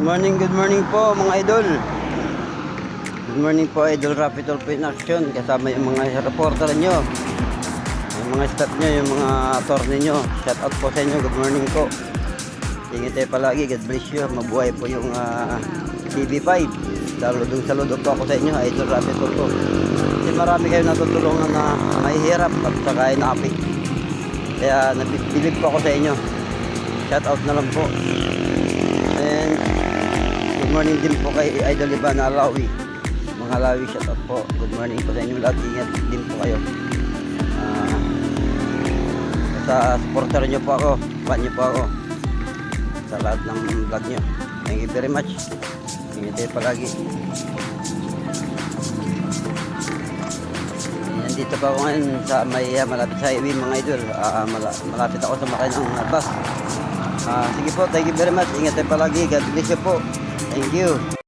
Good morning po mga idol. Good morning po idol, Rapi Tulfo in action. Kasama yung mga reporter nyo, yung mga staff nyo, yung mga attorney nyo. Shout out po sa inyo, good morning po. Ingat tayo palagi, God bless you. Mabuhay po yung TV5. Saludo po ako sa inyo, idol Rapi Tulfo. Kasi marami kayo natutulungan na mahihirap at saka ay napi. Kaya nabilib po ako sa inyo. Shout out na lang po. And good morning din po kay Idol Ivan Alawi. Mga Alawi, shout out po. Good morning po sa inyo lahat. Ingat din po kayo. Sa supporter nyo po ako, fan nyo po ako sa lahat ng vlog nyo. Thank you very much. Ingat tayo palagi. Nandito pa ako ngayon sa may malapit sa highway mga idol. Malapit ako sa makay ng bus. Sige po, thank you very much. Ingat tayo palagi. God bless you po. Thank you.